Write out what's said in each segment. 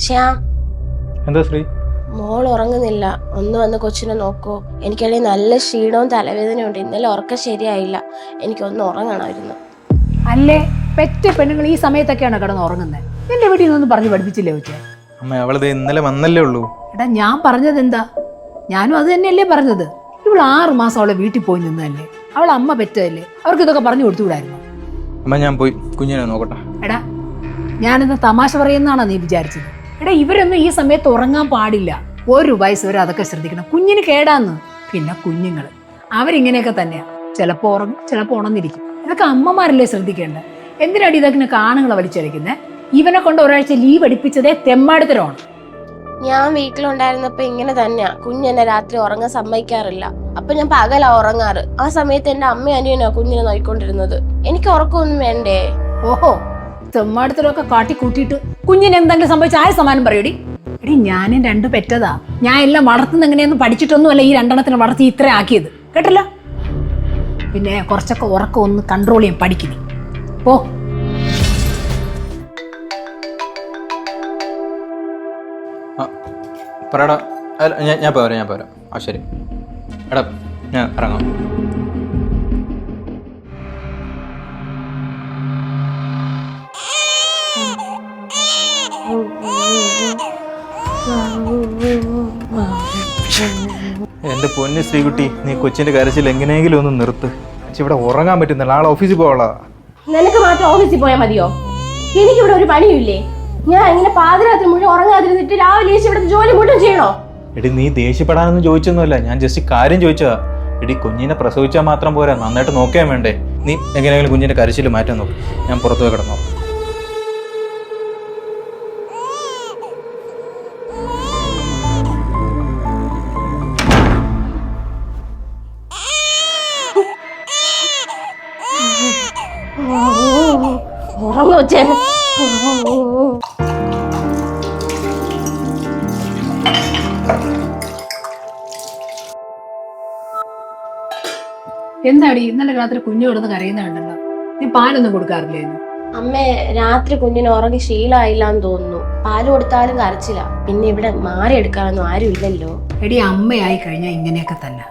ശ്യാം, എന്താ ശ്രീ? മോൾ ഉറങ്ങുന്നില്ല. ഒന്ന് വന്ന് കൊച്ചിനെ നോക്കോ. എനിക്കാണെങ്കിൽ നല്ല ക്ഷീണവും തലവേദനയുണ്ട്. ഇന്നലെ ഉറക്കം ശരിയായില്ല. എനിക്കൊന്ന് ഉറങ്ങണമായിരുന്നു. അല്ലേ, പെറ്റ പെണ്ണുങ്ങൾ ഈ സമയത്തൊക്കെയാണ് കിടന്ന് ഉറങ്ങുന്നത്. എന്റെ വീട്ടിൽ നിന്നൊന്നും പറഞ്ഞു പഠിപ്പിച്ചില്ലേ വെച്ചേ? അമ്മ അവളത് ഇന്നലെ വന്നല്ലേ ഉള്ളൂ. എടാ, ഞാൻ പറഞ്ഞത് എന്താ? ഞാനും അത് തന്നെയല്ലേ പറഞ്ഞത്. ഇവൾ 6 മാസം അവളെ വീട്ടിൽ പോയി നിന്നതല്ലേ. അവളെ അമ്മ പെറ്റതല്ലേ. അവർക്ക് ഇതൊക്കെ പറഞ്ഞു കൊടുത്തുകൂടായിരുന്നു? അമ്മ ഞാൻ പോയി കുഞ്ഞിനെ നോക്കട്ടെ. എടാ, ഞാനെന്താ തമാശ പറയുന്നതാണോ നീ വിചാരിച്ചത്? എടാ, ഇവരൊന്നും ഈ സമയത്ത് ഉറങ്ങാൻ പാടില്ല. 1 വയസ്സ് വരെ അതൊക്കെ ശ്രദ്ധിക്കണം. കുഞ്ഞിന് കേടാന്ന്. പിന്നെ കുഞ്ഞുങ്ങൾ അവരിങ്ങനെയൊക്കെ തന്നെയാ. ചിലപ്പോൾ ഉറങ്ങും, ചിലപ്പോൾ ഉണർന്നിരിക്കും. ഇതൊക്കെ അമ്മമാരല്ലേ ശ്രദ്ധിക്കേണ്ടത്. എന്തിനാടി ഇതൊക്കെ ആണുങ്ങളെ വലിച്ചടിക്കുന്നത്? ഇവനെ കൊണ്ട് ഒരാഴ്ച ലീവ് അടിപ്പിച്ചതേ തെമ്മാടിത്തരമാണ്. ഞാൻ വീട്ടിലുണ്ടായിരുന്നപ്പോ ഇങ്ങനെ തന്നെയാ. കുഞ്ഞെന്നെ രാത്രി ഉറങ്ങാൻ സമ്മതിക്കാറില്ല. അപ്പൊ ഞാൻ പകലാ ഉറങ്ങാറ്. ആ സമയത്ത് എന്റെ അമ്മയും അനിയനാ കുഞ്ഞിനെ നോയിക്കൊണ്ടിരുന്നത്. എനിക്ക് ഉറക്കമൊന്നും വേണ്ടേ? ഓഹോ, തെമ്മാടിത്തരമൊക്കെ കാട്ടിക്കൂട്ടിയിട്ട് കുഞ്ഞിന് എന്തെങ്കിലും സംഭവിച്ച ആയ സമാനം പറയൂടി. എടി, ഞാനും 2 പെറ്റതാ. ഞാൻ എല്ലാം വളർത്തുന്ന എങ്ങനെയൊന്നും പഠിച്ചിട്ടൊന്നുമല്ല ഈ 2 വളർത്തി ഇത്ര ആക്കിയത്. കേട്ടല്ലോ? പിന്നെ കുറച്ചൊക്കെ ഉറക്കം ഒന്ന് കൺട്രോൾ ചെയ്യാൻ പഠിക്കുന്നു. പോ. പറയടാ. ഞാൻ പോരാ. ആ ശരി. എടാ, ഞാൻ ഇറങ്ങാം. എന്റെ പൊന്ന് ശ്രീകുട്ടി, നീ കൊച്ചിന്റെ കരച്ചിൽ എങ്ങനെയെങ്കിലും ഒന്ന് നിർത്ത്. ഇവിടെ ഉറങ്ങാൻ പറ്റുന്നില്ല. ആളെ ഓഫീസിൽ പോവാളാ. നിനക്ക് മാത്രം ഓഫീസിൽ പോയാൽ മതിയോ? എനിക്കിവിടെ ഒരു പണിയില്ലേ? ഞാൻ ഇങ്ങനെ പാതിരാത്രി മുഴുവൻ ഉറങ്ങാതിരുന്നിട്ട് രാവിലെ ഇവിടുത്തെ ജോലി മുഴുവൻ ചെയ്യണോ? എടി, നീ ദേഷ്യപ്പെടാനൊന്നും ചോദിച്ചൊന്നുമല്ല. ഞാൻ ജസ്റ്റ് കാര്യം ചോദിച്ചതാ. എടി, കുഞ്ഞിനെ പ്രസവിച്ചാൽ മാത്രം പോരാ, നന്നായിട്ട് നോക്കാൻ വേണ്ടേ? നീ എങ്ങനെയെങ്കിലും കുഞ്ഞിന്റെ കരച്ചിൽ മാറ്റാൻ നോക്കും. ഞാൻ പുറത്തു പോയി കിടന്നോ. ഉറങ്ങുവച്ചേ. എന്താടി ഇന്നലെ രാത്രി കുഞ്ഞു കിടന്ന് കരയുന്നുണ്ടല്ലോ? നീ പാലൊന്നും കൊടുക്കാറില്ലേ? അമ്മേ, രാത്രി കുഞ്ഞിന് ഉറങ്ങി ശീലമായില്ലാന്ന് തോന്നുന്നു. പാല് കൊടുത്താലും കരച്ചില്ല. പിന്നെ ഇവിടെ മാറിയെടുക്കാനൊന്നും ആരും ഇല്ലല്ലോ. എടി, അമ്മയായി കഴിഞ്ഞാൽ ഇങ്ങനെയൊക്കെ തന്നെ.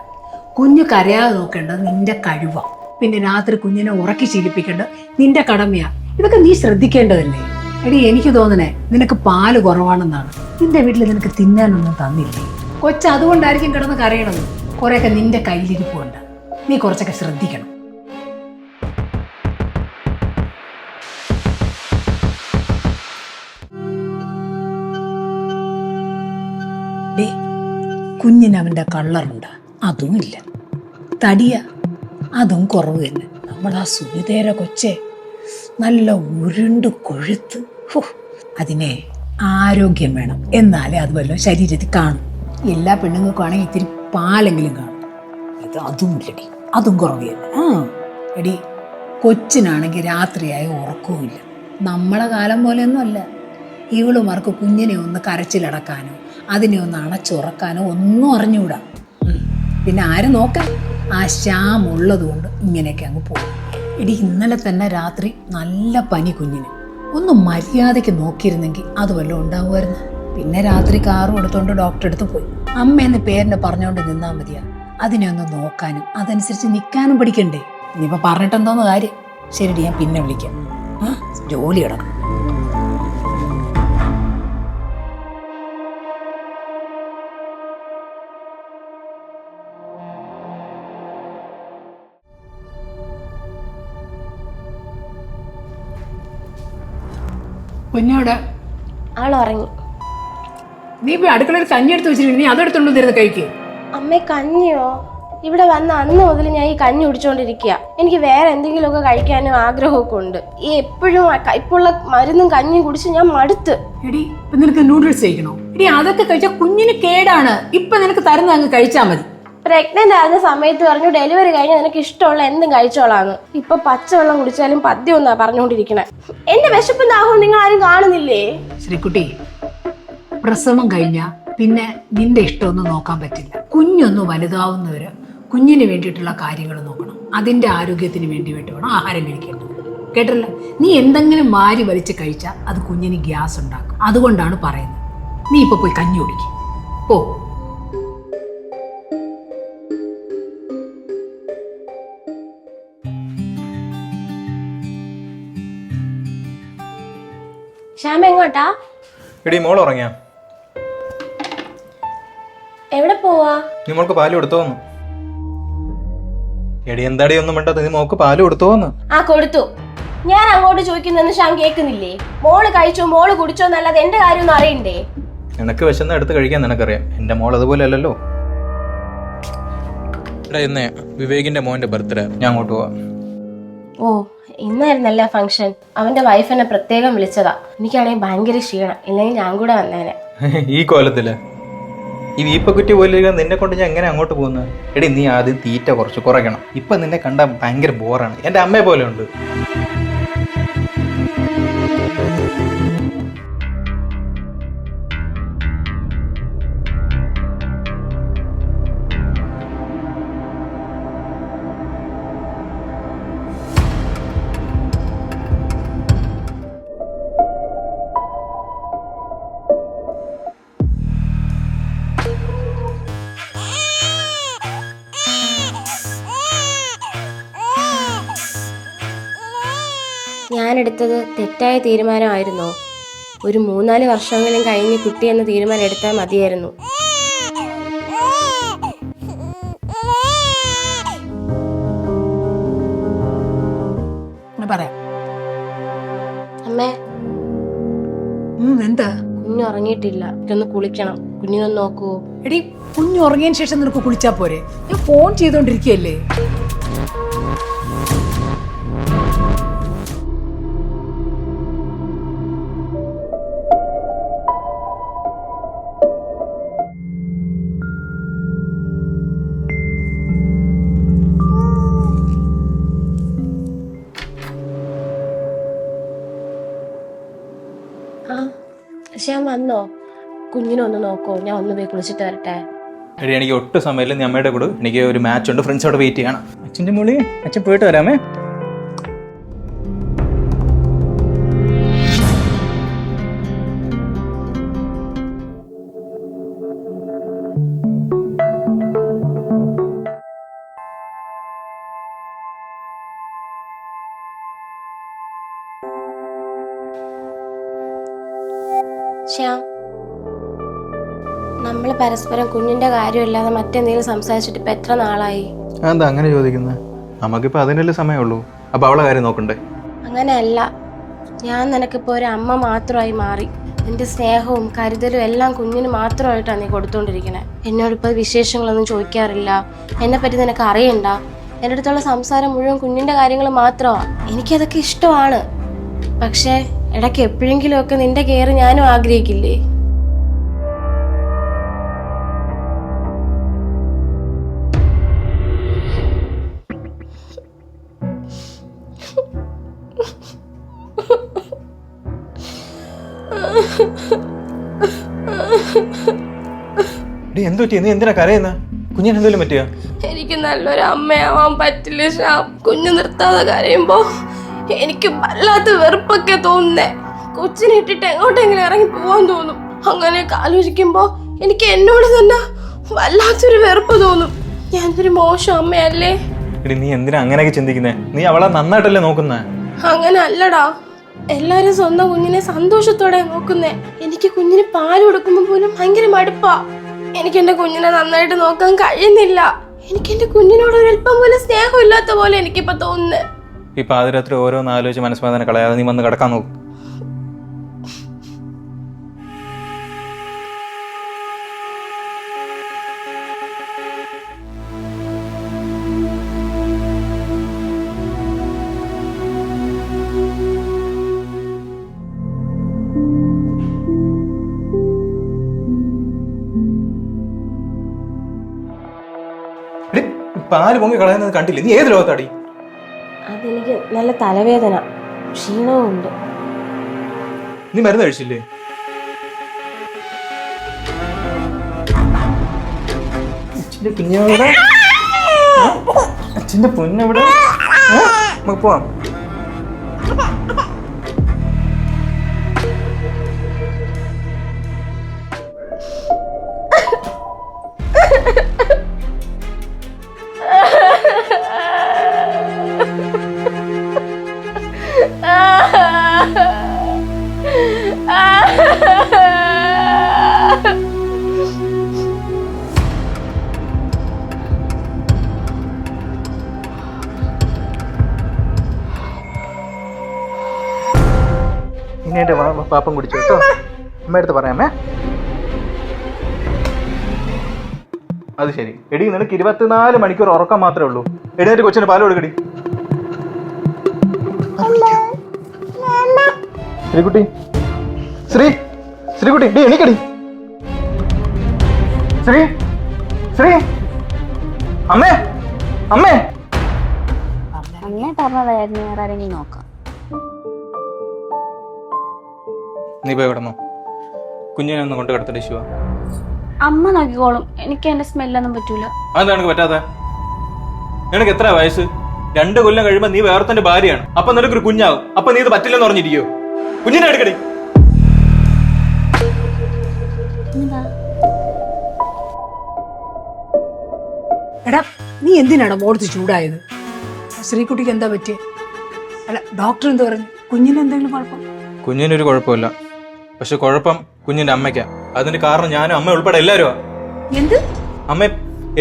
കുഞ്ഞു കരയാതെ നോക്കേണ്ടത് നിന്റെ കഴിവാ. പിന്നെ രാത്രി കുഞ്ഞിനെ ഉറക്കി ശീലിപ്പിക്കേണ്ടത് നിന്റെ കടമയാ. ഇതൊക്കെ നീ ശ്രദ്ധിക്കേണ്ടതല്ലേ? എടി, എനിക്ക് തോന്നണേ നിനക്ക് പാല് കുറവാണെന്നാണ്. നിന്റെ വീട്ടിൽ നിനക്ക് തിന്നാനൊന്നും തന്നില്ലേ? കൊച്ച് അതുകൊണ്ടായിരിക്കും കിടന്ന് കരയണത്. കുറെയൊക്കെ നിന്റെ കയ്യിലിരിപ്പുണ്ട്. നീ കുറച്ചൊക്കെ ശ്രദ്ധിക്കണം. കുഞ്ഞിന് അവന്റെ കളറുണ്ട്, അതും ഇല്ല. തടിയ, അതും കുറവ് തന്നെ. നമ്മളാ സുനിതേര കൊച്ചെ നല്ല ഉരുണ്ട് കൊഴുത്ത്. അതിനെ ആരോഗ്യം വേണം, എന്നാലേ അത് വല്ലതും ശരീരത്തിൽ കാണും. എല്ലാ പെണ്ണുങ്ങൾക്കും ആണെങ്കിൽ ഇത്തിരി പാലെങ്കിലും കാണും. ഇത് അതും ഇല്ലടി, അതും കുറവ് തന്നെ. എടി, കൊച്ചിനാണെങ്കിൽ രാത്രിയായി ഉറക്കവുമില്ല. നമ്മളെ കാലം പോലെയൊന്നും അല്ല. ഇവളുമാർക്ക് കുഞ്ഞിനെ ഒന്ന് കരച്ചിലടക്കാനോ അതിനെ ഒന്ന് അണച്ചുറക്കാനോ ഒന്നും അറിഞ്ഞുകൂടാ. പിന്നെ ആര് നോക്കാൻ? ആ ശ്യാം ഉള്ളത് കൊണ്ട് ഇങ്ങനെയൊക്കെ അങ്ങ് പോകും. എടി, ഇന്നലെ തന്നെ രാത്രി നല്ല പനി കുഞ്ഞിന്. ഒന്ന് മര്യാദയ്ക്ക് നോക്കിയിരുന്നെങ്കിൽ അത് വല്ലതും ഉണ്ടാവുമായിരുന്നു. പിന്നെ രാത്രി കാറും എടുത്തോണ്ട് ഡോക്ടറെ അടുത്ത് പോയി. അമ്മയെന്ന് പേരിനെ പറഞ്ഞുകൊണ്ട് നിന്നാൽ മതിയാ. അതിനെ ഒന്ന് നോക്കാനും അതനുസരിച്ച് നിൽക്കാനും പഠിക്കണ്ടേ? ഇനിയിപ്പോൾ പറഞ്ഞിട്ടെന്തോന്ന് കാര്യം. ശരിടി, ഞാൻ പിന്നെ വിളിക്കാം. ജോലി കിടക്കും. കുഞ്ഞോടെ ആൾ ഉറങ്ങി. നീ ഇപ്പൊ അടുക്കളയിൽ കഞ്ഞി എടുത്ത് വെച്ചിട്ടുണ്ട്. നീ അതെടുത്തോണ്ട് തരുന്ന കഴിക്കേ? അമ്മേ, കഞ്ഞിയോ? ഇവിടെ വന്ന അന്ന് മുതൽ ഞാൻ ഈ കഞ്ഞി കുടിച്ചോണ്ടിരിക്കുക. എനിക്ക് വേറെ എന്തെങ്കിലുമൊക്കെ കഴിക്കാനും ആഗ്രഹമൊക്കെ ഉണ്ട്. ഈ എപ്പോഴും ഇപ്പോഴുള്ള മരുന്നും കഞ്ഞിയും കുടിച്ച് ഞാൻ മടുത്ത്. എടി, ഇപ്പൊ നിനക്ക് നൂഡിൽസ് കഴിക്കണോ? എടി, അതൊക്കെ കഴിച്ചാൽ കുഞ്ഞിന് കേടാണ്. ഇപ്പൊ നിനക്ക് തരുന്ന അങ്ങ് കഴിച്ചാ മതി. പ്രഗ്നന്റ് ആകുന്ന സമയത്ത് പറഞ്ഞു ഡെലിവറി കഴിഞ്ഞാൽ നിനക്ക് ഇഷ്ടമുള്ള എന്തും കഴിച്ചോളാന്ന്. ഇപ്പൊ പച്ചവെള്ളം കുടിച്ചാലും പദ്യം ഒന്നാ പറഞ്ഞുകൊണ്ടിരിക്കണേ. എന്റെ വിശപ്പും ദാഹവും നിങ്ങൾ ആരും കാണുന്നില്ലേ? ശ്രീകുട്ടി, പ്രസവം കഴിഞ്ഞാ പിന്നെ നിന്റെ ഇഷ്ടമൊന്നും നോക്കാൻ പറ്റില്ല. കുഞ്ഞൊന്ന് വലുതാവുന്നവര് കുഞ്ഞിന് വേണ്ടിയിട്ടുള്ള കാര്യങ്ങൾ നോക്കണം. അതിന്റെ ആരോഗ്യത്തിന് വേണ്ടി വേണം ആഹാരം കഴിക്കേണ്ടത്. കേട്ടല്ലോ, നീ എന്തെങ്കിലും മാരി വലിച്ച് കഴിച്ചാൽ അത് കുഞ്ഞിന് ഗ്യാസ് ഉണ്ടാക്കും. അതുകൊണ്ടാണ് പറയുന്നത്. നീ ഇപ്പൊ പോയി കഞ്ഞി കുടിക്കും. പോ. ശ്യാമ എങ്ങോട്ടാ? എടി മോൾ ഉറങ്ങിയാ? എവിടെ പോവാ? നീ മോൾക്ക് പാല് കൊടുത്തോന്ന്? എടി എന്താടി ഒന്നും വേണ്ടത്, നീ മോൾക്ക് പാല് കൊടുത്തോന്ന്? ആ കൊടുത്തു. ഞാൻ അങ്ങോട്ട് ചോദിക്കുന്നെന്ന് ശ്യാം കേൾക്കുന്നില്ലേ? മോള് കഴിച്ചോ മോള് കുടിച്ചോ എന്നല്ലാതെ എന്റെ കാര്യമൊന്നും അറിയണ്ടേ? നിനക്ക് വിശന്ന എടുത്ത് കഴിക്കാൻ നിനക്കറിയാം. എന്റെ മോൾ അതുപോലെ അല്ലല്ലോ. എടാ ഇന്നേ വിവേകിന്റെ മോന്റെ ബർത്ത്ഡേ, ഞാൻ അങ്ങോട്ട് പോവാ. ഓ ഇന്നായിരുന്നല്ലേ ഫംഗ്ഷൻ? അവന്റെ വൈഫ് എന്നെ പ്രത്യേകം വിളിച്ചതാ. എനിക്കാണെങ്കിൽ ഭയങ്കര ക്ഷീണം, ഇല്ലെങ്കിൽ ഞാൻ കൂടെ വന്നേനെ. ഈ കോലത്തില് ഈ വീപ്പക്കുറ്റി പോലെ നിന്നെ കൊണ്ട് ഞാൻ എങ്ങനെ അങ്ങോട്ട് പോകുന്നത്? എടി നീ ആദ്യം തീറ്റ കുറയ്ക്കണം. ഇപ്പൊ നിന്നെ കണ്ട ഭയങ്കര ബോറാണ്. എന്റെ അമ്മയെ പോലെ ഉണ്ട്. ഞാനെടുത്തത് തെറ്റായ തീരുമാനമായിരുന്നോ? ഒരു 3-4 വർഷമെങ്കിലും കഴിഞ്ഞ് കുട്ടി എന്ന തീരുമാനം എടുത്താൽ മതിയായിരുന്നു. പറയാം. അമ്മേ എന്താ? കുഞ്ഞ് ഉറങ്ങിയിട്ടില്ല, എനിക്കൊന്ന് കുളിക്കണം. കുഞ്ഞിനൊന്ന് നോക്കൂ. എടി, കുഞ്ഞു ഉറങ്ങിയതിന് ശേഷം നിനക്ക് കുളിച്ചാ പോരെ? ഞാൻ ഫോൺ ചെയ്തോണ്ടിരിക്കല്ലേ. ശ്യാം വന്നോ? കുഞ്ഞിനൊന്ന് നോക്കോ, ഞാൻ ഒന്ന് പോയി കുളിച്ചിട്ട് വരട്ടെ. എടി എനിക്ക് ഒട്ടും സമയമില്ല, നീ അമ്മയുടെ കൂടെ. എനിക്ക് ഒരു മാച്ച് ഉണ്ട്, ഫ്രണ്ട്സ് അവിടെ വെയിറ്റ് ചെയ്യണം. അച്ഛൻ്റെ മോളി, അച്ഛൻ പോയിട്ട് വരാമേ. ശ്യാം, നമ്മൾ പരസ്പരം കുഞ്ഞിന്റെ കാര്യമില്ലാതെ മറ്റെന്തെങ്കിലും സംസാരിച്ചിട്ട് ഇപ്പൊ എത്ര നാളായി? എന്താ അങ്ങനെ ചോദിക്കുന്നത്? നമുക്കിപ്പോൾ അതിനല്ലേ സമയമുള്ളൂ. അപ്പൊ അവളെ കാര്യം നോക്കണ്ടേ? അങ്ങനെയല്ല, ഞാൻ നിനക്കിപ്പോൾ ഒരു അമ്മ മാത്രമായി മാറി. നിന്റെ സ്നേഹവും കരുതലും എല്ലാം കുഞ്ഞിന് മാത്രമായിട്ടാണ് നീ കൊടുത്തോണ്ടിരിക്കണേ. എന്നോടിപ്പോൾ വിശേഷങ്ങളൊന്നും ചോദിക്കാറില്ല, എന്നെപ്പറ്റി നിനക്ക് അറിയണ്ട. എൻ്റെ അടുത്തുള്ള സംസാരം മുഴുവൻ കുഞ്ഞിന്റെ കാര്യങ്ങൾ മാത്രമാണ്. എനിക്കതൊക്കെ ഇഷ്ടമാണ്. പക്ഷേ ഇടയ്ക്ക് എപ്പോഴെങ്കിലും ഒക്കെ നിന്റെ കെയർ ഞാനും ആഗ്രഹിക്കില്ലേ? എന്തു പറ്റി? നീ എന്തിനാ കരയുന്ന? കുഞ്ഞിന് എന്തെങ്കിലും പറ്റിയ? എനിക്ക് നല്ലൊരു അമ്മയാവാൻ പറ്റില്ല ശ്യാം. കുഞ്ഞു നിർത്താതെ കരയുമ്പോ എനിക്ക് വല്ലാത്ത വെറുപ്പൊക്കെ തോന്നുന്നേ. കൊച്ചിനെ ഇട്ടിട്ട് എങ്ങോട്ടെങ്കിലും ഇറങ്ങി പോവാൻ തോന്നും. അങ്ങനെയൊക്കെ ആലോചിക്കുമ്പോ എനിക്ക് എന്നോട് തന്നെ വല്ലാത്തൊരു വെറുപ്പ് തോന്നും. ഞാനൊരു മോശം അമ്മയല്ലേ? നീ എന്തിനാ അങ്ങനെയൊക്കെ ചിന്തിക്കുന്നേ? നീ അവളെ നന്നായിട്ടല്ലേ നോക്കുന്നേ? അങ്ങനെ അല്ലടാ, എല്ലാരും സ്വന്തം കുഞ്ഞിനെ സന്തോഷത്തോടെ നോക്കുന്നേ. എനിക്ക് കുഞ്ഞിന് പാല് കൊടുക്കുമ്പോ പോലും ഭയങ്കര മടുപ്പാ. എനിക്ക് എന്റെ കുഞ്ഞിനെ നന്നായിട്ട് നോക്കാൻ കഴിയുന്നില്ല. എനിക്ക് എന്റെ കുഞ്ഞിനോട് ഒരല്പം പോലും സ്നേഹമില്ലാത്ത പോലെ എനിക്കിപ്പോ തോന്നുന്നേ. ഈ പാതിരാത്രി ഓരോന്ന് ആലോചിച്ച് മനസ്സമാധാനം കളയാതെ നീ വന്ന് കിടക്കാൻ നോക്കും. പാല് പൊങ്ങി കളയുന്നത് കണ്ടില്ലേ? നീ ഏത് ലോകത്താടി? അതെനിക്ക് നല്ല തലവേദന, ക്ഷീണവും ഉണ്ട്. നീ മരുന്ന് കഴിച്ചില്ലേ? അച്ഛന്റെ കുഞ്ഞെവിടെ? അച്ഛന്റെ പൊന്നെവിടെ? നമുക്ക് പോവാം. ഇനി എൻ്റെ പാപ്പം കുടിച്ചു കേട്ടോ. അമ്മയടുത്ത് പറയാമേ. അത് ശരി. എടി നിനക്ക് 24 മണിക്കൂർ ഉറക്കം മാത്രമേ ഉള്ളൂ. എടി കൊച്ചിന് പാല് കൊടുക്കടി. ശ്രീകുട്ടി, ശ്രീകുട്ടി ഡി എണീക്കടി. ശ്രീ അമ്മേ അമ്മേ. അമ്മേ പറഞ്ഞതായിരുന്നു, വേറെ ആരെങ്കിലും നോക്കാം. നീ പോയി കിടന്നോ. കുഞ്ഞിനെ ഒന്ന് കൊണ്ട് കിടത്തടി ശിവ. അമ്മ നോക്കിക്കോളും, എനിക്ക് എന്റെ സ്മെല്ലൊന്നും പറ്റൂല. അതെന്താ നിനക്ക് പറ്റാതെ? നിനക്ക് എത്ര വയസ്സ്? 2 കൊല്ലം കഴിയുമ്പോ നീ വേറെ തന്നെ ഭാര്യയാണ്. അപ്പൊ നിനക്കൊരു കുഞ്ഞാവും. അപ്പൊ നീ ഇത് പറ്റില്ലെന്ന് പറഞ്ഞിരിക്കോ? കുഞ്ഞിനെ എടുക്കടി. എടാ, നീ എന്തിനാണ് മോളത്ത് ചൂടായത്? ശ്രീകുട്ടിക്ക് എന്താ പറ്റിയേ? അല്ല, ഡോക്ടർ എന്താ പറഞ്ഞു? കുഞ്ഞിന് എന്തെങ്കിലും കുഴപ്പം? കുഞ്ഞിനൊരു കുഴപ്പമില്ല. പക്ഷെ കുഴപ്പം കുഞ്ഞിന്റെ അമ്മയ്ക്കാ. അതിന്റെ കാരണം ഞാനും അമ്മ ഉൾപ്പെടെ എല്ലാവരും. എന്ത്? അമ്മ,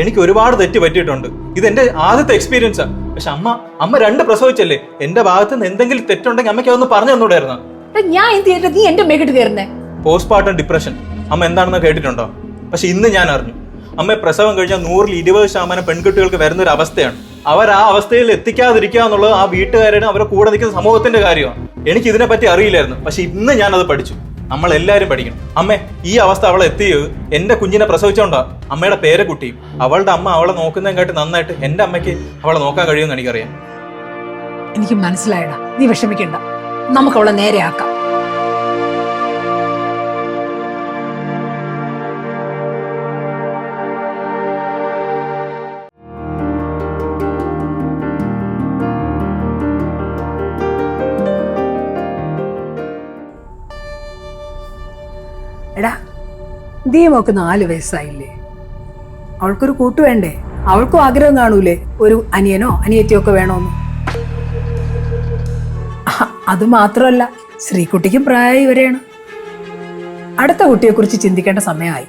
എനിക്ക് ഒരുപാട് തെറ്റ് പറ്റിയിട്ടുണ്ട്. ഇത് എന്റെ ആദ്യത്തെ എക്സ്പീരിയൻസാ. പക്ഷെ അമ്മ 2 പ്രസവിച്ചല്ലേ. എന്റെ ഭാഗത്ത് നിന്ന് എന്തെങ്കിലും തെറ്റുണ്ടെങ്കിൽ അമ്മയ്ക്ക് അതൊന്ന് പറഞ്ഞു തന്നൂടായിരുന്നോ? ഞാൻ എന്ത് ചെയ്തിട്ട് നീ എന്റെ മേക്കിട്ട് കയറുന്നേ? പോസ്റ്റ്മോർട്ടം ഡിപ്രഷൻ അമ്മ എന്താണെന്ന് കേട്ടിട്ടുണ്ടോ? പക്ഷെ ഇന്ന് ഞാൻ അറിഞ്ഞു. അമ്മ പ്രസവം കഴിഞ്ഞാൽ 100-ൽ 20% പെൺകുട്ടികൾക്ക് വരുന്നൊരു അവസ്ഥയാണ്. അവർ ആ അവസ്ഥയിൽ എത്തിക്കാതിരിക്കുക എന്നുള്ളത് ആ വീട്ടുകാരുടെ അവരെ കൂടെ നിൽക്കുന്ന സമൂഹത്തിന്റെ കാര്യമാണ്. എനിക്ക് ഇതിനെ പറ്റി അറിയില്ലായിരുന്നു. പക്ഷെ ഇന്ന് ഞാനത് പഠിച്ചു. നമ്മൾ എല്ലാവരും പഠിക്കണം. അമ്മേ, ഈ അവസ്ഥ അവളെ എത്തിയത് എന്റെ കുഞ്ഞിനെ പ്രസവിച്ചോണ്ടാ. അമ്മയുടെ പേരക്കുട്ടിയും അവളുടെ അമ്മ അവളെ നോക്കുന്നതിനെക്കാട്ടി നന്നായിട്ട് എന്റെ അമ്മയ്ക്ക് അവളെ നോക്കാൻ കഴിയുമെന്ന് എനിക്കറിയാം. എനിക്ക് മനസ്സിലായടാ, നീ വിഷമിക്കണ്ട. നമുക്ക് അവളെ നേരെയാക്കാം. എടാ, ദീമോക്ക് 4 വയസ്സായില്ലേ? അവൾക്കൊരു കൂട്ട് വേണ്ടേ? അവൾക്കും ആഗ്രഹം കാണൂലേ ഒരു അനിയനോ അനിയത്തിയോ ഒക്കെ വേണോന്ന്? അത് മാത്രമല്ല, ശ്രീകുട്ടിക്കും പ്രായമായി വരെയാണ്. അടുത്ത കുട്ടിയെ കുറിച്ച് ചിന്തിക്കേണ്ട സമയമായി.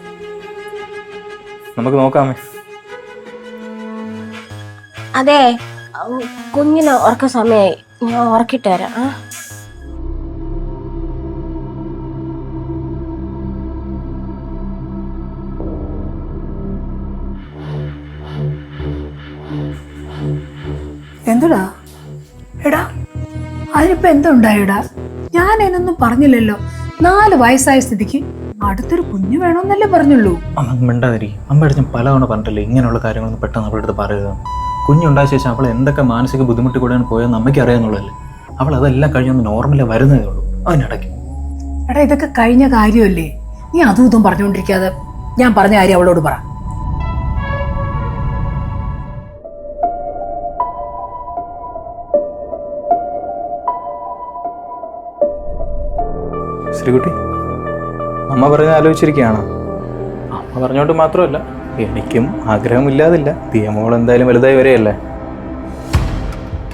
നമുക്ക് നോക്കാമേ. അതെ, കുഞ്ഞിന് ഉറക്ക സമയമായി. ഞാൻ ഉറക്കിട്ട് തരാം. എന്തുടാ? എടാ, അതിനിപ്പോ എന്തുണ്ടായിടാ? ഞാൻ അതിനൊന്നും പറഞ്ഞില്ലല്ലോ. 4 വയസ്സായ സ്ഥിതിക്ക് അടുത്തൊരു കുഞ്ഞു വേണമെന്നല്ലേ പറഞ്ഞുള്ളൂ. അമ്മ മിണ്ടാതിരിക്കും. അമ്മയുടെ ഞാൻ പലതവണ പറഞ്ഞിട്ടില്ലേ ഇങ്ങനെയുള്ള കാര്യങ്ങളൊന്നും പെട്ടെന്ന് അവളുടെ അടുത്ത് പറയരുത്. കുഞ്ഞുണ്ടായ ശേഷം അവൾ എന്തൊക്കെ മാനസിക ബുദ്ധിമുട്ട് കൂടെയാണ് പോയതെന്ന് അമ്മയ്ക്ക് അറിയാന്നുള്ളതല്ലേ. അവൾ അതെല്ലാം കഴിഞ്ഞൊന്ന് നോർമലി വരുന്നതേ ഉള്ളൂ. അതിനിടയ്ക്ക് എടാ, ഇതൊക്കെ കഴിഞ്ഞ കാര്യമല്ലേ. നീ അതും ഇതും പറഞ്ഞുകൊണ്ടിരിക്കാതെ ഞാൻ പറഞ്ഞ കാര്യം അവളോട് പറ. ശ്രീകുട്ടി, അമ്മ പറഞ്ഞ ആലോചിച്ചിരിക്കുകയാണോ? അമ്മ പറഞ്ഞോണ്ട് മാത്രമല്ല, എനിക്കും ആഗ്രഹമില്ലാതില്ല. ദിയമോൾ എന്തായാലും വലുതായി വരെയല്ലേ.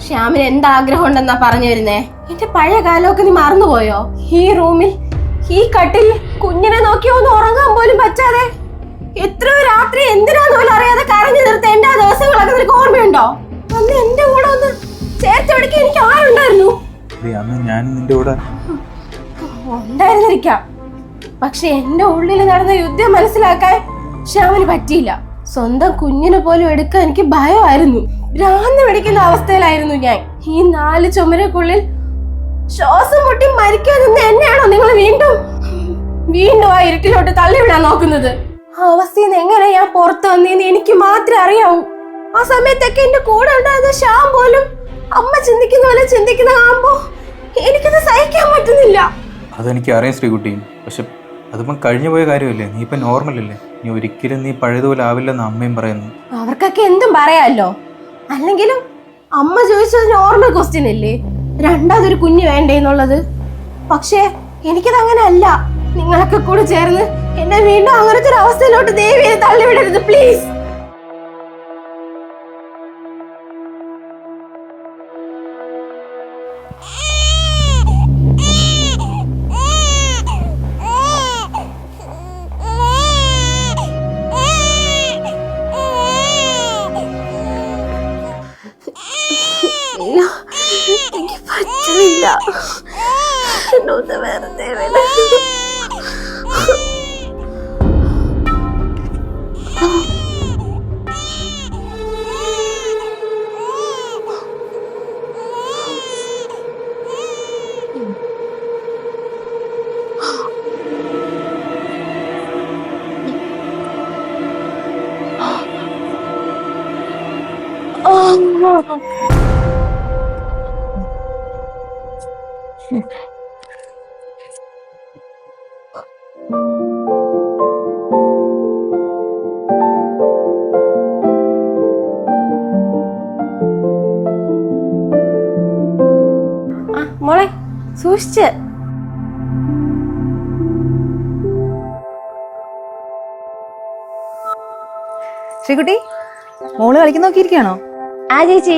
ശ്യാമിന് എന്താഗ്രഹം ഉണ്ടെന്നാ പറഞ്ഞു വരുന്നേ? എന്റെ പഴയ കാലമൊക്കെ നീ മറന്നുപോയോ? ഈ റൂമിൽ ഈ കട്ടിൽ കുഞ്ഞിനെ നോക്കി ഒന്ന് ഉറങ്ങാൻ പോലും പറ്റാതെ എത്രയോ രാത്രി എന്തിനാന്ന് പോലും അറിയാതെ കരഞ്ഞു നിർത്ത എന്റെ ആ ദിവസങ്ങളൊക്കെ നിനക്ക് ഓർമ്മയുണ്ടോ? അന്ന് എന്റെ കൂടെ ഒന്ന് ചേർത്ത് പിടിക്കാൻ എനിക്ക് ആരുണ്ടായിരുന്നു? ഞാൻ നിന്റെ കൂടെ ഉണ്ടായിരുന്നിരിക്കാം. പക്ഷെ എന്റെ ഉള്ളിൽ നടന്ന യുദ്ധം മനസ്സിലാക്കാൻ ശ്യാമിന് പറ്റിയില്ല. സ്വന്തം കുഞ്ഞിനെ പോലും എടുക്കാൻ എനിക്ക് ഭയമായിരുന്നു. ഭ്രാന്ത് പിടിക്കുന്ന അവസ്ഥയിലായിരുന്നു ഞാൻ. ഈ 4 ചുമരക്കുള്ളിൽ ശ്വാസം മുട്ടി മരിക്കാൻ നിന്ന് എന്നെയാണോ നിങ്ങൾ വീണ്ടും ആ ഇരുട്ടിലോട്ട് തള്ളിവിടാൻ നോക്കുന്നത്? ആ അവസ്ഥയിൽ നിന്ന് എങ്ങനെ ഞാൻ പുറത്തു വന്നേന്ന് എനിക്ക് മാത്രമേ അറിയാവൂ. ആ സമയത്തൊക്കെ എന്റെ കൂടെ ഉണ്ടായിരുന്ന ശ്യാം പോലും അമ്മ ചിന്തിക്കുന്ന പോലെ ചിന്തിക്കുന്ന കാണുമ്പോ എനിക്കത് സഹിക്കാൻ പറ്റുന്നില്ല. അതെനിക്ക് അറിയാം ശ്രീകുട്ടി. പക്ഷെ അതിപ്പം കഴിഞ്ഞു പോയ കാര്യമല്ലേ. നീ ഇപ്പം നോർമലല്ലേ. നീ ഒരിക്കലും നീ പഴയതുപോലെ ആവില്ലെന്ന് അമ്മയും പറയുന്നു. അവർക്കൊക്കെ എന്തും പറയാമല്ലോ. അല്ലെങ്കിലും അമ്മ ചോദിച്ചത് നോർമൽ ക്വസ്റ്റ്യൻ അല്ലേ, രണ്ടാമതൊരു കുഞ്ഞ് വേണ്ടേന്നുള്ളത്. പക്ഷേ എനിക്കത് അങ്ങനെ അല്ല. നിങ്ങളൊക്കെ കൂടെ ചേർന്ന് എന്നെ വീണ്ടും അങ്ങനത്തെ ഒരു അവസ്ഥയിലോട്ട് ദേവിയെ തള്ളിവിടരുത് പ്ലീസ്. മോളെ സൂക്ഷിച്ച്. ശ്രീകുട്ടി, മോള് കളിക്കുന്ന നോക്കിയിരിക്കുകയാണോ? ആ ചേച്ചി.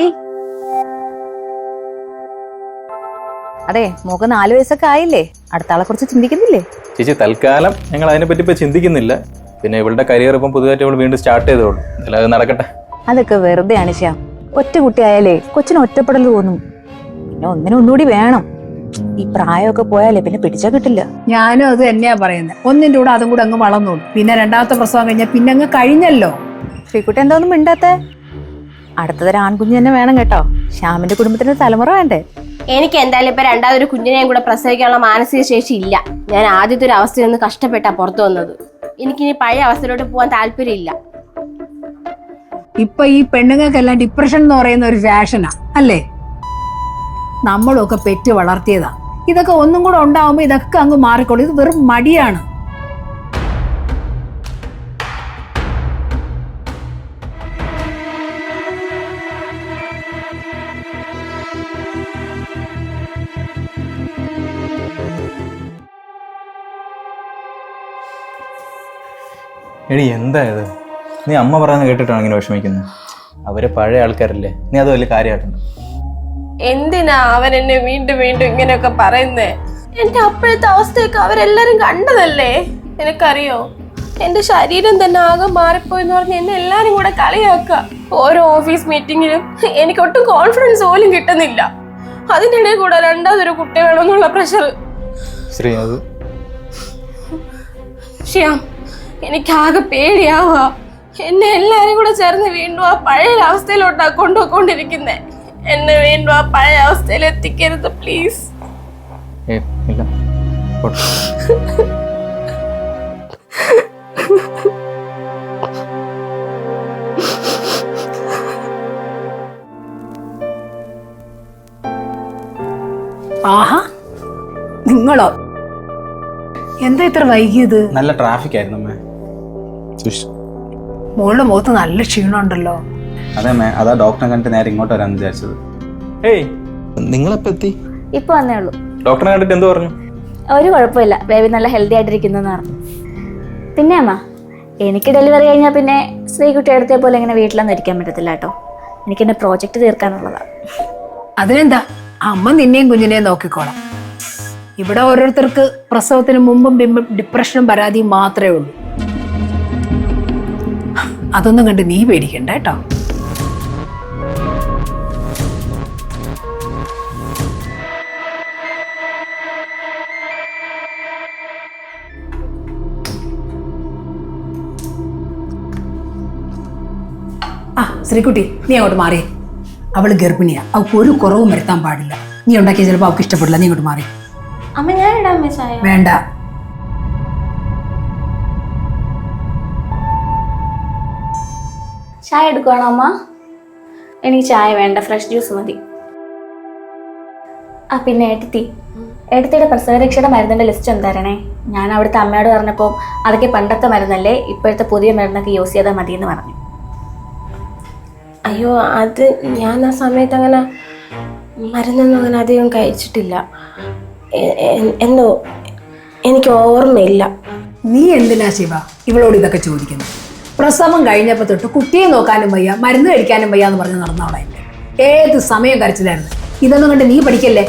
അതെ, മോക്ക് 4 വയസ്സൊക്കെ ആയില്ലേ, അടുത്ത ആളെ കുറിച്ച് ചിന്തിക്കുന്നില്ലേ? ചേച്ചി തൽക്കാലം ഞങ്ങൾ അതിനെപ്പറ്റി ഇപ്പൊ ചിന്തിക്കുന്നില്ല. പിന്നെ ഇവളുടെ കരിയർ ഇപ്പം പുതുതായിട്ട് ഇവൾ വീണ്ടും സ്റ്റാർട്ട് ചെയ്തോളൂ. എന്തായാലും അത് നടക്കട്ടെ. അതൊക്കെ വെറുതെ ആണ് ശ്യാം. ഒറ്റ കുട്ടിയായാലേ കൊച്ചിന് ഒറ്റപ്പെടൽ തോന്നും. പിന്നെ ഒന്നിനൊന്നുകൂടി വേണം. ഈ പ്രായമൊക്കെ പോയാലേ പിന്നെ പിടിച്ചാ കിട്ടില്ല. ഞാനും അത് തന്നെയാ പറയുന്നത്. ഒന്നിന്റെ കൂടെ അതും കൂടെ അങ്ങ് വളർന്നോളൂ. പിന്നെ രണ്ടാമത്തെ പ്രസവം കഴിഞ്ഞാൽ പിന്നെ അങ്ങ് കഴിഞ്ഞല്ലോ. ശ്രീകുട്ടി എന്താ ഒന്നും മിണ്ടാത്തെ? അടുത്തതൊരു ആൺകുഞ്ഞ് തന്നെ വേണം കേട്ടോ. ശ്യാമിന്റെ കുടുംബത്തിന് തലമുറ വേണ്ടേ? എനിക്ക് എന്തായാലും ഇപ്പൊ രണ്ടാമതൊരു കുഞ്ഞിനെയും കൂടെ പ്രസവിക്കാനുള്ള മാനസിക ശേഷി ഇല്ല. ഞാൻ ആദ്യത്തെ ഒരു അവസ്ഥയിൽ നിന്ന് കഷ്ടപ്പെട്ടാ പുറത്തു വന്നത്. എനിക്കിനി പഴയ അവസ്ഥയിലോട്ട് പോകാൻ താല്പര്യമില്ല. ഇപ്പൊ ഈ പെണ്ണുങ്ങൾക്കെല്ലാം ഡിപ്രഷൻ എന്ന് പറയുന്ന ഒരു ഫാഷനാ അല്ലേ? നമ്മളൊക്കെ പെറ്റ് വളർത്തിയതാ. ഇതൊക്കെ ഒന്നും കൂടെ ഉണ്ടാവുമ്പോ ഇതൊക്കെ അങ്ങ് മാറിക്കോളും. ഇത് വെറും മടിയാണ്. എടി എന്താ ഇത്? നീ അമ്മ പറയുന്നത് കേട്ടിട്ടാണ് ഇങ്ങനെ വിഷമിക്കുന്നത്. അവര് പഴയ ആൾക്കാരല്ലേ, നീ അത് വലിയ കാര്യമായിട്ടുണ്ട്. എന്തിനാ അവൻ എന്നെ വീണ്ടും വീണ്ടും ഇങ്ങനെയൊക്കെ പറയുന്നേ? എന്റെ അപ്പോഴത്തെ അവസ്ഥയൊക്കെ അവരെല്ലാരും കണ്ടതല്ലേ. എനിക്കറിയോ, എന്റെ ശരീരം തന്നെ ആകെ മാറിപ്പോയെന്ന് പറഞ്ഞ് എന്നെ എല്ലാരും കൂടെ കളിയാക്കുക. ഓരോ ഓഫീസ് മീറ്റിങ്ങിലും എനിക്കൊട്ടും കോൺഫിഡൻസ് പോലും കിട്ടുന്നില്ല. അതിനിടയിൽ കൂടെ രണ്ടാമതൊരു കുട്ടി വേണമെന്നുള്ള പ്രഷർ. ശ്രീ അത് ശ്യാം, എനിക്കാകെ പേടിയാവുക. എന്നെ എല്ലാരും കൂടെ ചേർന്ന് വീണ്ടും ആ പഴയ അവസ്ഥയിലോട്ടാ കൊണ്ടുപോയിക്കൊണ്ടിരിക്കുന്നേ. എന്നെ വീണ്ടും ആ പഴയ അവസ്ഥയിൽ എത്തിക്കരുത് പ്ലീസ്. ഇല്ല. ആഹാ, നിങ്ങളോ? എന്താ ഇത്ര വൈകിയത്? നല്ല ട്രാഫിക് ആയിരുന്നു അമ്മേ. മോളുടെ മുഖത്ത് നല്ല ക്ഷീണമുണ്ടല്ലോ. അതെ മേ, അതാ ഡോക്ടറെ കണ്ടിട്ട് നേരെ ഇങ്ങോട്ട് വരാമെന്ന് വിചാരിച്ചത്. ഏയ്, നിങ്ങളെപ്പോ എത്തി? ഇപ്പൊ വന്നേ ഉള്ളൂ. ഡോക്ടറെ കണ്ടിട്ട് എന്ത് പറഞ്ഞു? ഒരു കുഴപ്പമില്ല, ബേബി നല്ല ഹെൽത്തി ആയിട്ടിരിക്കുന്നെന്ന് പറഞ്ഞു. പിന്നെ അമ്മ, എനിക്ക് ഡെലിവറി കഴിഞ്ഞാൽ പിന്നെ ശ്രീകുട്ടി അടുത്തേ പോലെ ഇങ്ങനെ വീട്ടിലൊന്നും ഇരിക്കാൻ പറ്റത്തില്ല കേട്ടോ. എനിക്ക് എന്റെ പ്രോജക്റ്റ് തീർക്കാനുള്ളതാണ്. അതിനെന്താ, അമ്മ നിന്നെയും കുഞ്ഞിനെയും നോക്കിക്കോളാം. ഇവിടെ ഓരോരുത്തർക്ക് പ്രസവത്തിന് മുമ്പും പിമ്പും ഡിപ്രഷനും പരാതിയും മാത്രമേ ഉള്ളൂ. അതൊന്നും കണ്ട് നീ പേടിക്കണ്ട കേട്ടോ. ആ ശ്രീകുട്ടി, നീ അങ്ങോട്ട് മാറി. അവള് ഗർഭിണിയാ, അവൾക്ക് ഒരു കുറവും വരുത്താൻ പാടില്ല. നീ ഉണ്ടാക്കിയ ചിലപ്പോൾ അവൾക്ക് ഇഷ്ടപ്പെടില്ല. നീ ഇങ്ങോട്ട് മാറി. അമ്മ ഞാൻ ഇടാൻ ചായ. വേണ്ട. ചായ എടുക്കുവാണോ അമ്മ? എനിക്ക് ചായ വേണ്ട, ഫ്രഷ് ജ്യൂസ് മതി. ആ പിന്നെ ഏട്ടത്തിയുടെ പ്രസവരക്ഷയുടെ മരുന്നിന്റെ ലിസ്റ്റ് ഒന്ന് തരണേ. ഞാൻ അവിടുത്തെ അമ്മയോട് പറഞ്ഞപ്പോൾ അതൊക്കെ പണ്ടത്തെ മരുന്നല്ലേ, ഇപ്പോഴത്തെ പുതിയ മരുന്നൊക്കെ യൂസ് ചെയ്താൽ മതി എന്ന് പറഞ്ഞു. അയ്യോ, അത് ഞാൻ ആ സമയത്ത് അങ്ങനെ മരുന്നൊന്നും അങ്ങനെ അധികം കഴിച്ചിട്ടില്ല. എന്തോ എനിക്ക് ഓർമ്മയില്ല. നീ എന്തിനാ ശിവ ഇവളോട് ഇതൊക്കെ ചോദിക്കുന്നത്? പ്രസവം കഴിഞ്ഞപ്പോ തൊട്ട് കുട്ടിയെ നോക്കാനും വയ്യ, മരുന്ന് കഴിക്കാനും വയ്യ എന്ന് പറഞ്ഞ് നടന്നവളെ. ഏത് സമയം കരച്ചിലായിരുന്നു. ഇതൊന്നും കണ്ട് നീ പഠിക്കല്ലേ.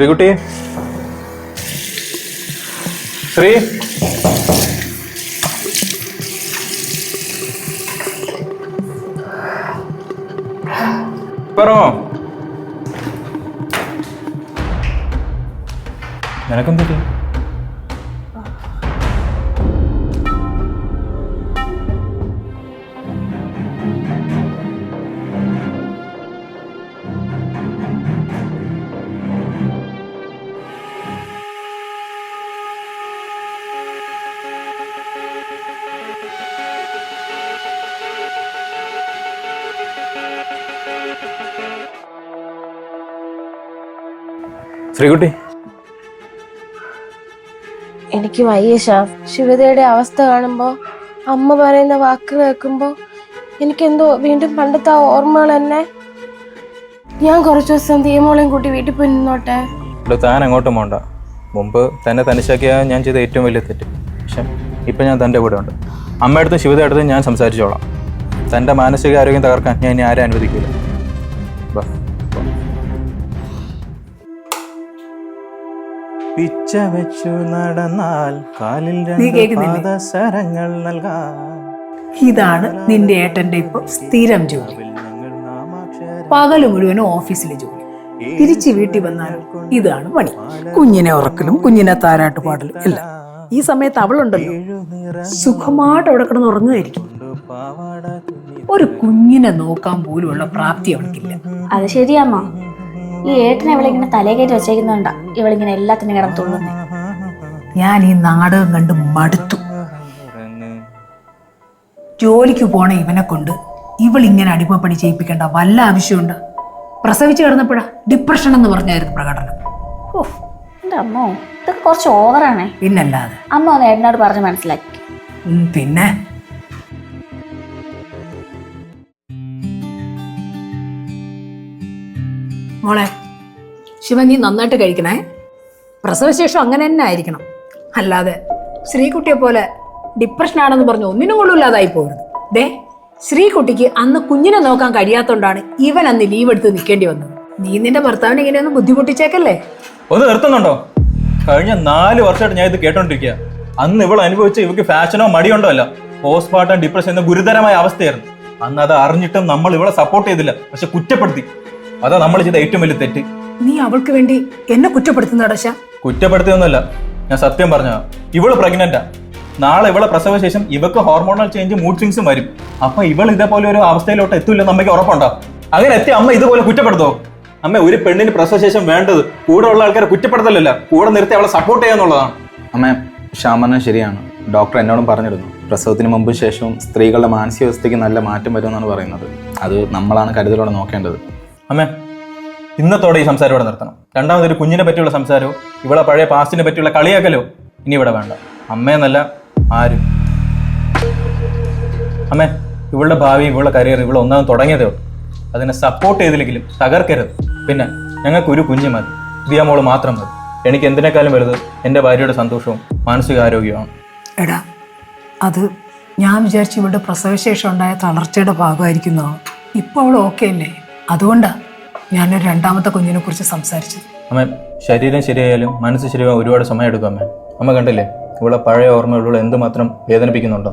ശ്രീകുട്ടി, ശ്രീ, പറമോ നിനക്കെന്തൊക്കെ? ശ്രീകുട്ടി, എനിക്ക് വയ്യ ശ്യാം. ശിവതയുടെ അവസ്ഥ കാണുമ്പോ, അമ്മ പറയുന്ന വാക്ക് കേൾക്കുമ്പോ എനിക്കെന്തോ വീണ്ടും പണ്ടത്തെ ആ ഓർമ്മകൾ തന്നെ. ഞാൻ കുറച്ചു ദിവസം തീമോളെയും കൂട്ടി വീട്ടിൽ പോയി നിന്നോട്ടെ. ഇവിടെ താൻ അങ്ങോട്ടും പോണ്ട. മുമ്പ് തന്നെ തനിച്ചാക്കിയ ഞാൻ ചെയ്ത ഏറ്റവും വലിയ തെറ്റ്. പക്ഷെ ഇപ്പം ഞാൻ തൻ്റെ കൂടെ ഉണ്ട്. അമ്മയടുത്തും ശിവതയടുത്തും ഞാൻ സംസാരിച്ചോളാം. തൻ്റെ മാനസിക ആരോഗ്യം തകർക്കാൻ ഞാൻ ഇനി ആരും അനുവദിക്കില്ല. ബാ. പിച്ച വെച്ചു നടന്നാൽ കാലിൽ പാദസരങ്ങൾ നൽകാം. ഇതാണ് നിന്റെ ഏട്ടന്റെ ഇപ്പൊ സ്ഥിരം ജോലി. പകല് മുഴുവനും ഓഫീസിലെ ജോലി, തിരിച്ച് വീട്ടിൽ വന്നാലും ഇതാണ് പണി. കുഞ്ഞിനെ ഉറക്കലും കുഞ്ഞിനെ താരാട്ട് പാടലും എല്ലാം. ഈ സമയത്ത് അവളുണ്ടല്ലോ സുഖമായിട്ട് അവിടെ കിടന്ന് ഉറങ്ങുമായിരിക്കും. ഒരു കുഞ്ഞിനെ നോക്കാൻ പോലുമുള്ള പ്രാപ്തി അവൾക്കില്ല. അത് ശരിയമ്മ. ഈ ഏട്ടനെ ഇവളിങ്ങനെ തലേ കയറ്റി വെച്ചേക്കുന്നുണ്ടാ ഇവളിങ്ങനെ എല്ലാത്തിനും കിടന്ന് തുള്ളുന്നേ. ഞാൻ ഈ നാടകം കണ്ട് മടുത്തു. ജോലിക്ക് പോണ ഇവനെ കൊണ്ട് ഇവളിങ്ങനെ അടിമപ്പണി ചെയ്യിപ്പിക്കേണ്ട വല്ല ആവശ്യമുണ്ട്? പ്രസവിച്ച് കിടന്നപ്പോഴാ ഡിപ്രഷൻ എന്ന് പറഞ്ഞായിരുന്നു പ്രകടനം. ഓ എൻ്റെ അമ്മോ, ഇതൊക്കെ കുറച്ച് ഓവറാണേ. പിന്നല്ലാതെ. അമ്മ ഒന്ന് ഏട്ടനോട് പറഞ്ഞ് മനസ്സിലാക്കി. പിന്നെ മോളെ ശിവൻ, നീ നന്നായിട്ട് കഴിക്കണേ. പ്രസവശേഷം അങ്ങനെ തന്നെ ആയിരിക്കണം. അല്ലാതെ ശ്രീകുട്ടിയെ പോലെ ഡിപ്രഷനാണെന്ന് പറഞ്ഞ് ഒന്നിനും കൊള്ളില്ലാതായി പോകരുത്. ദേ, ശ്രീകുട്ടിക്ക് അന്ന് കുഞ്ഞിനെ നോക്കാൻ കഴിയാത്തോണ്ടാണ് ഇവൻ അന്ന് ലീവ് എടുത്ത് നിൽക്കേണ്ടി വന്നത്. നീ നിന്റെ ഭർത്താവിനെ ഇങ്ങനെയൊന്നും ബുദ്ധിമുട്ടിച്ചേക്കല്ലേ. ഒന്ന് നിർത്തുന്നുണ്ടോ? കഴിഞ്ഞ 4 വർഷമായിട്ട് ഞാൻ ഇത് കേട്ടോണ്ടിരിക്കുക. അന്ന് ഇവൾ അനുഭവിച്ച ഇവക്ക് ഫാഷനോ മടിയുണ്ടോ അല്ല, പോസ്റ്റ്മോർട്ടം ഡിപ്രഷൻ എന്ന ഗുരുതരമായ അവസ്ഥയായിരുന്നു. അന്ന് അത് അറിഞ്ഞിട്ടും നമ്മൾ ഇവളെ സപ്പോർട്ട് ചെയ്തില്ല, പക്ഷെ കുറ്റപ്പെടുത്തി. അതാ നമ്മൾ ചെയ്ത ഏറ്റവും വലിയ തെറ്റ്. നീ അവൾക്ക് വേണ്ടി എന്നെ കുറ്റപ്പെടുത്തുന്നടശ? കുറ്റപ്പെടുത്തിയൊന്നുമല്ല, ഞാൻ സത്യം പറഞ്ഞ. ഇവള് പ്രഗ്നന്റാ. നാളെ ഇവളെ പ്രസവ ശേഷം ഇവക്ക് ഹോർമോണൽ ചേഞ്ച്, മൂഡ് സ്വിങ്സും വരും. അപ്പൊ ഇവൾ ഇതേപോലെ ഒരു അവസ്ഥയിലോട്ട് എത്തൂല്ലെന്ന് അമ്മയ്ക്ക് ഉറപ്പുണ്ടോ? അങ്ങനെ എത്തി അമ്മ ഇതുപോലെ കുറ്റപ്പെടുത്തോ? അമ്മ, ഒരു പെണ്ണിന് പ്രസവ ശേഷം വേണ്ടത് കൂടെ ഉള്ള ആൾക്കാരെ കുറ്റപ്പെടുത്തലല്ല, കൂടെ നിർത്തി അവളെ സപ്പോർട്ട് ചെയ്യാന്നുള്ളതാണ്. അമ്മ, ശ്യാമണ്ണൻ ശരിയാണ്. ഡോക്ടർ എന്നോടും പറഞ്ഞിരുന്നു, പ്രസവത്തിന് മുമ്പും ശേഷവും സ്ത്രീകളുടെ മാനസികാവസ്ഥയ്ക്ക് നല്ല മാറ്റം വരുമെന്നാണ് പറയുന്നത്. അത് നമ്മളാണ് കരുതലോടെ നോക്കേണ്ടത്. അമ്മേ, ഇന്നത്തോടെ ഈ സംസാരം ഇവിടെ നിർത്തണം. രണ്ടാമതൊരു കുഞ്ഞിനെ പറ്റിയുള്ള സംസാരവും ഇവിടെ പഴയ പാസ്റ്റിനെ പറ്റിയുള്ള കളിയാക്കലോ ഇനി ഇവിടെ വേണ്ട. അമ്മയെന്നല്ല ആരും. അമ്മേ, ഇവളുടെ ഭാവി, ഇവളുടെ കരിയർ ഇവിടെ ഒന്നാമത് തുടങ്ങിയതേ ഉള്ളൂ. അതിനെ സപ്പോർട്ട് ചെയ്തില്ലെങ്കിലും തകർക്കരുത്. പിന്നെ ഞങ്ങൾക്കൊരു കുഞ്ഞ് മതി, ദിയമോള് മാത്രം മതി. എനിക്ക് എന്തിനേക്കാളും വലുത് എൻ്റെ ഭാര്യയുടെ സന്തോഷവും മാനസികാരോഗ്യമാണ്. എടാ, അത് ഞാൻ വിചാരിച്ചു ഇവളുടെ പ്രസവശേഷം ഉണ്ടായ തളർച്ചയുടെ ഭാഗമായിരിക്കുന്നോ. ഇപ്പൊ അവൾ ഓക്കെ അല്ലേ? അതുകൊണ്ടാ ഞാനൊരു രണ്ടാമത്തെ കുഞ്ഞിനെ കുറിച്ച് സംസാരിച്ചത്. അമ്മ, ശരീരം ശരിയായാലും മനസ്സ് ശരിയാകാൻ ഒരുപാട് സമയം എടുക്കും. അമ്മ കണ്ടില്ലേ ഇവളെ പഴയ ഓർമ്മകളിലൂടെ എന്തുമാത്രം വേദനിപ്പിക്കുന്നുണ്ടോ?